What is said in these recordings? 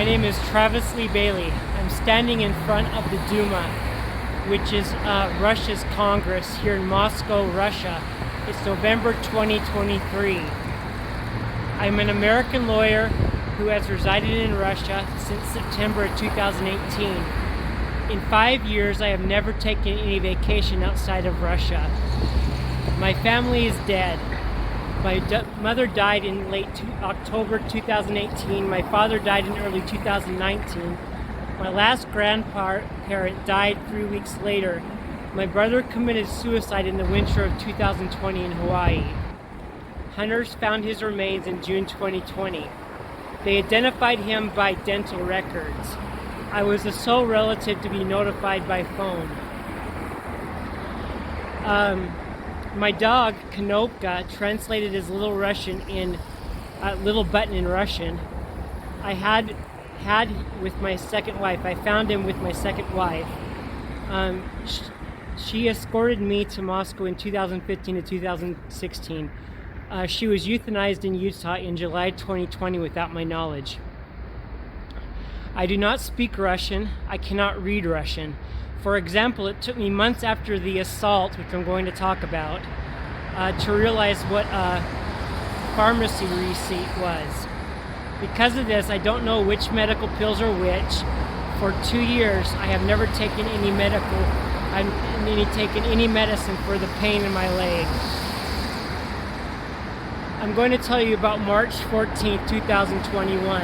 My name is Travis Lee Bailey. I'm standing in front of the Duma, which is Russia's Congress here in Moscow, Russia. It's November 2023. I'm an American lawyer who has resided in Russia since September of 2018. In 5 years, I have never taken any vacation outside of Russia. My family is dead. My mother died in late October 2018. My father died in early 2019. My last grandparent died 3 weeks later. My brother committed suicide in the winter of 2020 in Hawaii. Hunters found his remains in June 2020. They identified him by dental records. I was the sole relative to be notified by phone. My dog, Kanopka, translated as Little Russian in Little Button in Russian. I had with my second wife. I found him with my second wife. She escorted me to Moscow in 2015 to 2016. She was euthanized in Utah in July 2020 without my knowledge. I do not speak Russian. I cannot read Russian. For example, it took me months after the assault, which I'm going to talk about, to realize what a pharmacy receipt was. Because of this, I don't know which medical pills are which. For 2 years, I have never taken any medicine for the pain in my leg. I'm going to tell you about March 14th, 2021.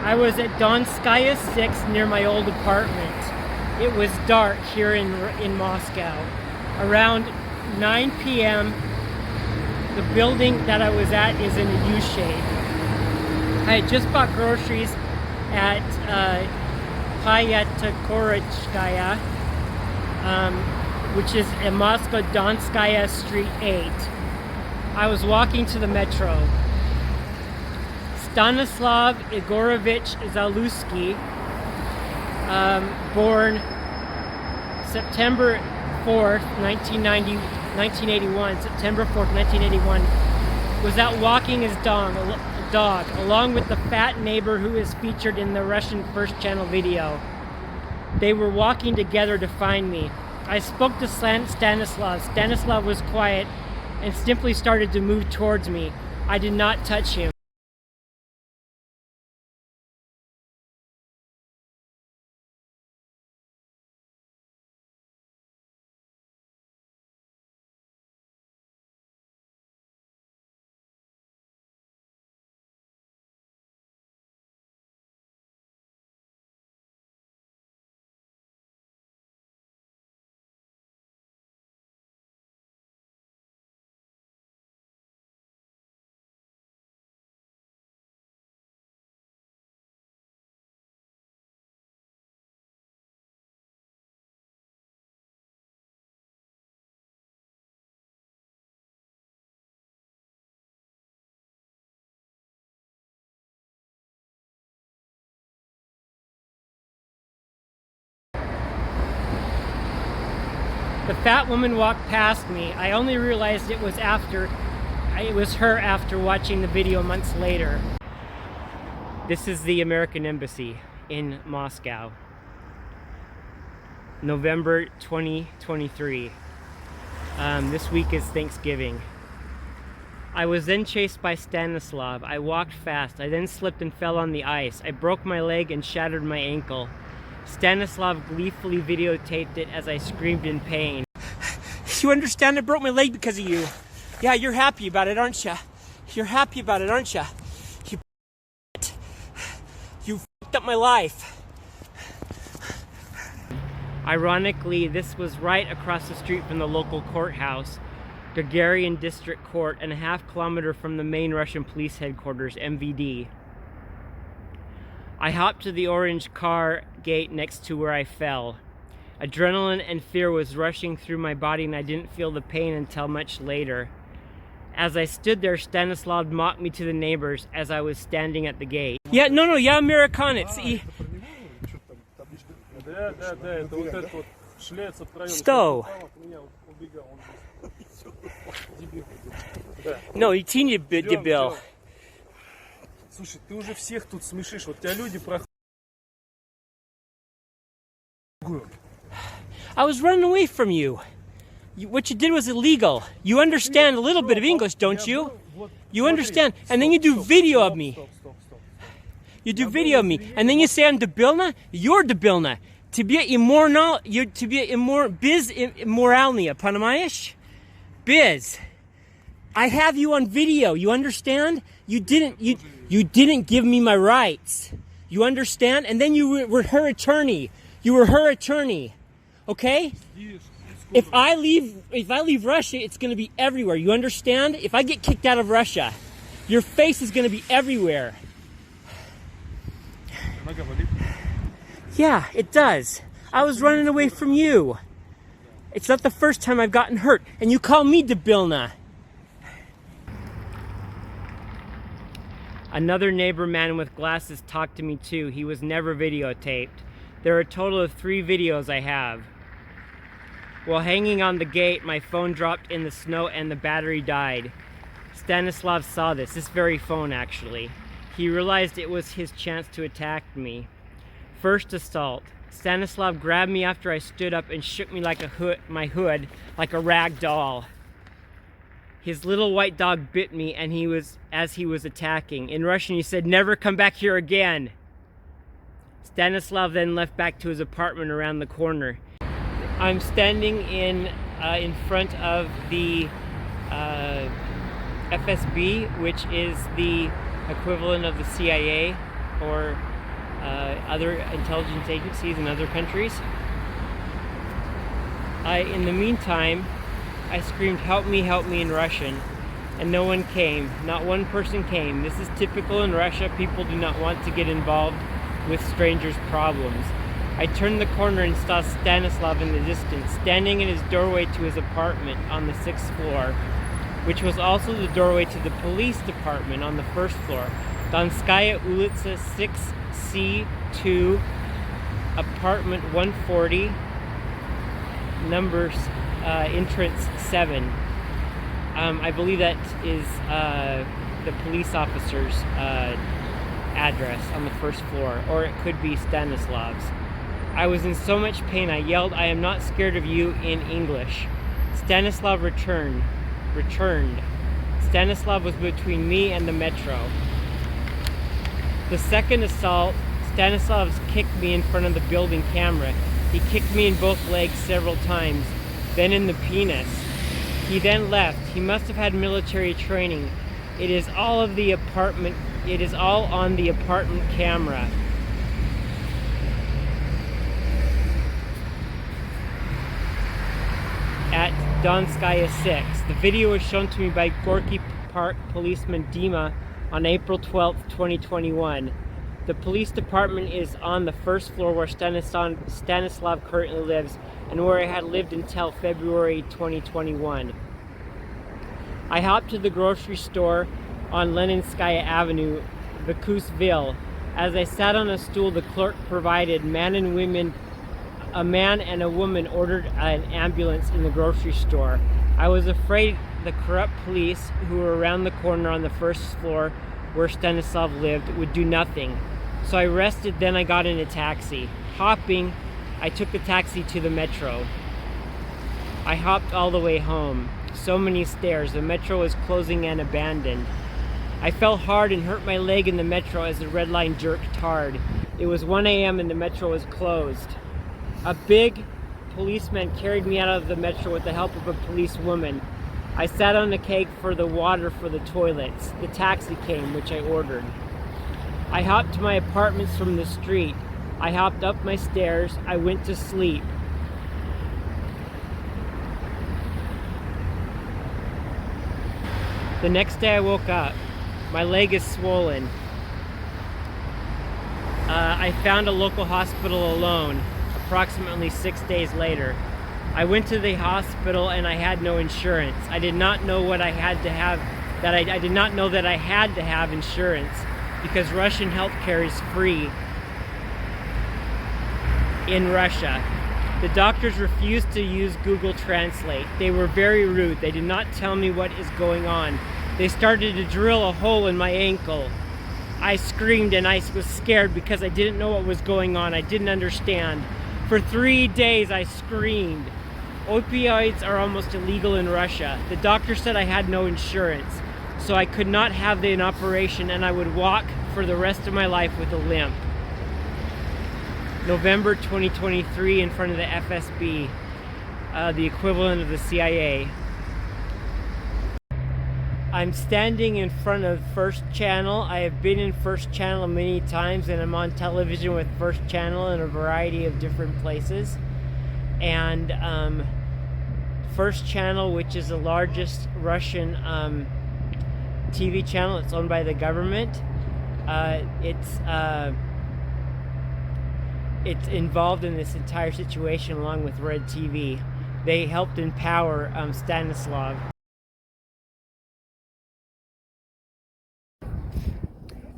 I was at Donskaya 6 near my old apartment. It was dark here in Moscow. Around 9 p.m., the building that I was at is in a U-shape. I had just bought groceries at Korotchkaya, which is in Moscow, Donskaya Street 8. I was walking to the metro. Stanislav Igorevich Zaluzhsky, born September 4th, 1981, September 4th, 1981, was out walking his dog, along with the fat neighbor who is featured in the Russian First Channel video. They were walking together to find me. I spoke to Stanislav. Stanislav was quiet and simply started to move towards me. I did not touch him. The fat woman walked past me. I only realized it was her after watching the video months later. This is the American Embassy in Moscow. November 2023. This week is Thanksgiving. I was then chased by Stanislav. I walked fast. I then slipped and fell on the ice. I broke my leg and shattered my ankle. Stanislav gleefully videotaped it as I screamed in pain. You understand I broke my leg because of you. Yeah, you're happy about it, aren't you? You're happy about it, aren't you? You f***ed up my life. Ironically, this was right across the street from the local courthouse, Gagarin District Court, and a half-kilometer from the main Russian police headquarters, MVD. I hopped to the orange car gate next to where I fell. Adrenaline and fear was rushing through my body, and I didn't feel the pain until much later. As I stood there, Stanislav mocked me to the neighbors as I was standing at the gate. Yeah, no, я американец. Что? No, идти не дебил. Слушай, ты уже всех тут смешишь. Вот тебя люди проходят. I was running away from you. What you did was illegal. You understand a little bit of English, don't you? You understand. And then you do video of me. You do video of me. And then you say I'm debilna? You're debilna. Тебе biz immoralnia, понимаешь? Biz. I have you on video. You understand? You didn't give me my rights. You understand? And then you were her attorney. You were her attorney. Okay? If I leave Russia, it's going to be everywhere. You understand? If I get kicked out of Russia, your face is going to be everywhere. Yeah, it does. I was running away from you. It's not the first time I've gotten hurt, and you call me debilna. Another neighbor man with glasses talked to me too. He was never videotaped. There are a total of 3 videos I have. While hanging on the gate, my phone dropped in the snow and the battery died. Stanislav saw this very phone actually. He realized it was his chance to attack me. First assault. Stanislav grabbed me after I stood up and shook me like my hood, like a rag doll. His little white dog bit me and as he was attacking. In Russian he said, "Never come back here again." Stanislav then left back to his apartment around the corner. I'm standing in front of the FSB, which is the equivalent of the CIA or other intelligence agencies in other countries. In the meantime, I screamed, help me," in Russian, and no one came. Not one person came. This is typical in Russia. People do not want to get involved with strangers' problems. I turned the corner and saw Stanislav in the distance, standing in his doorway to his apartment on the 6th floor, which was also the doorway to the police department on the 1st floor. Dонskая, улица 6C2, apartment 140, numbers, entrance 7. I believe that is the police officer's address on the 1st floor, or it could be Stanislav's. I was in so much pain, I yelled, "I am not scared of you," in English. Stanislav returned. Stanislav was between me and the metro. The second assault, Stanislav kicked me in front of the building camera. He kicked me in both legs several times, then in the penis. He then left. He must have had military training. It is all on the apartment camera. At Dонская 6. The video was shown to me by Gorky Park policeman Dima on April 12th, 2021. The police department is on the 1st floor where Stanislav currently lives and where I had lived until February 2021. I hopped to the grocery store on Leninskaya Avenue, Vykusville. As I sat on a stool, the clerk provided a man and a woman ordered an ambulance in the grocery store. I was afraid the corrupt police who were around the corner on the 1st floor where Stanislav lived would do nothing. So I rested, then I got in a taxi. Hopping, I took the taxi to the metro. I hopped all the way home. So many stairs, the metro was closing and abandoned. I fell hard and hurt my leg in the metro as the red line jerked hard. It was 1 a.m. and the metro was closed. A big policeman carried me out of the metro with the help of a policewoman. I sat on a keg for the water for the toilets. The taxi came, which I ordered. I hopped to my apartments from the street. I hopped up my stairs. I went to sleep. The next day I woke up. My leg is swollen. I found a local hospital alone, approximately 6 days later. I went to the hospital and I had no insurance. I did not know what I had to have, I did not know that I had to have insurance because Russian healthcare is free in Russia. The doctors refused to use Google Translate. They were very rude. They did not tell me what is going on. They started to drill a hole in my ankle. I screamed and I was scared because I didn't know what was going on. I didn't understand. For 3 days I screamed. Opioids are almost illegal in Russia. The doctor said I had no insurance, so I could not have an operation, and I would walk for the rest of my life with a limp. November 2023, in front of the FSB, the equivalent of the CIA. I'm standing in front of First Channel. I have been in First Channel many times, and I'm on television with First Channel in a variety of different places. And First Channel, which is the largest Russian TV channel, it's owned by the government. It's involved in this entire situation along with Red TV. They helped empower Stanislav.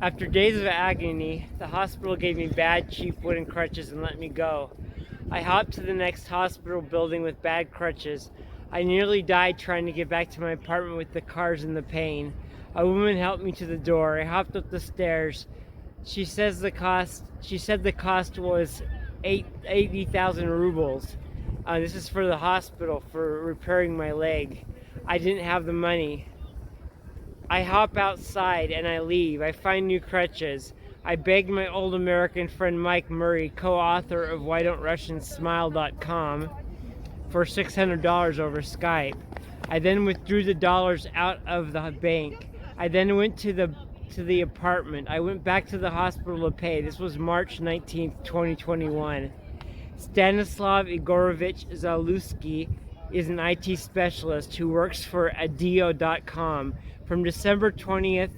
After days of agony, the hospital gave me bad, cheap wooden crutches and let me go. I hopped to the next hospital building with bad crutches. I nearly died trying to get back to my apartment with the cars and the pain. A woman helped me to the door. I hopped up the stairs. She said the cost was 80,000 rubles. This is for the hospital for repairing my leg. I didn't have the money. I hop outside and I leave. I find new crutches. I begged my old American friend Mike Murray, co-author of WhyDon'tRussiansSmile.com, for $600 over Skype. I then withdrew the dollars out of the bank. I then went to the apartment. I went back to the hospital to pay. This was March 19th, 2021. Stanislav Igorevich Zaluzhsky is an IT specialist who works for adio.com. From December 20th,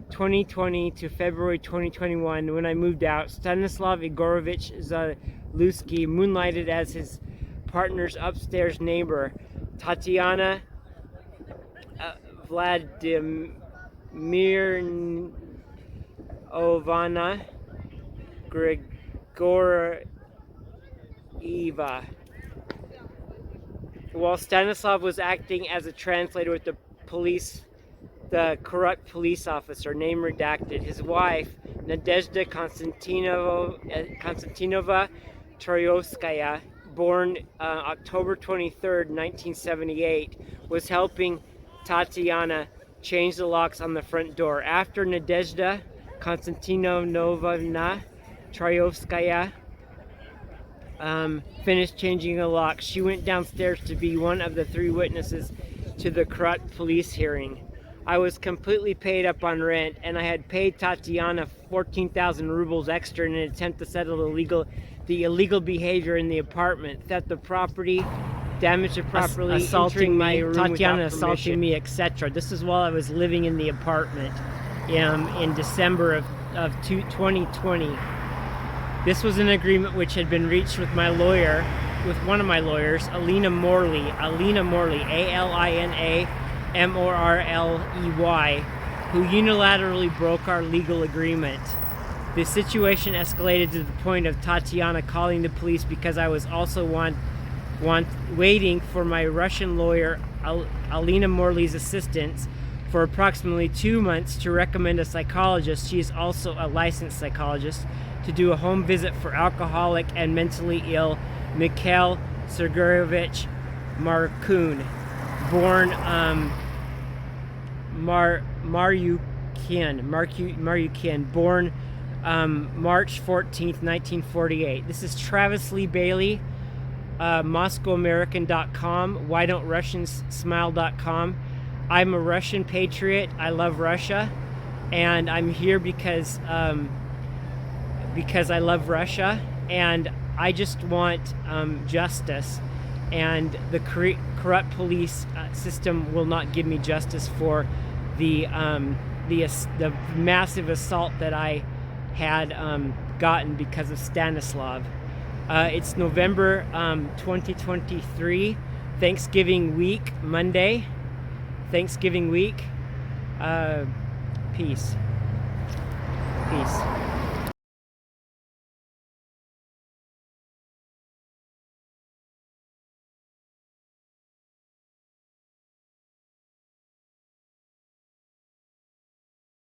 2020 to February 2021, when I moved out, Stanislav Igorevich Zaluzhsky moonlighted as his partner's upstairs neighbor, Tatiana Vladimirovna Grigorieva. While Stanislav was acting as a translator with the corrupt police officer, name redacted. His wife, Nadezhda Konstantinovna Troyskaya, born October 23rd, 1978, was helping Tatiana change the locks on the front door. After Nadezhda Konstantinovna Troyskaya finished changing the locks, she went downstairs to be one of the 3 witnesses to the corrupt police hearing. I was completely paid up on rent, and I had paid Tatiana 14,000 rubles extra in an attempt to settle the illegal behavior in the apartment, theft of property, damage to property, assaulting my room, Tatiana assaulting me, etc. This is while I was living in the apartment in December of 2020. This was an agreement which had been reached with my lawyer, with one of my lawyers, Alina Morley, A-L-I-N-A Morley, who unilaterally broke our legal agreement. The situation escalated to the point of Tatiana calling the police because I was also waiting for my Russian lawyer, Alina Morley's assistance, for approximately 2 months to recommend a psychologist. She is also a licensed psychologist, to do a home visit for alcoholic and mentally ill Mikhail Sergeyevich Markun, born Maryukin, born March 14th, 1948. This is Travis Lee Bailey, MoscowAmerican.com, WhyDon'tRussiansSmile.com. I'm a Russian patriot. I love Russia, and I'm here because I love Russia, and I just want justice. And the corrupt police system will not give me justice for the massive assault that I had gotten because of Stanislav. It's November 2023, Thanksgiving week, Monday. Thanksgiving week. Peace. Peace.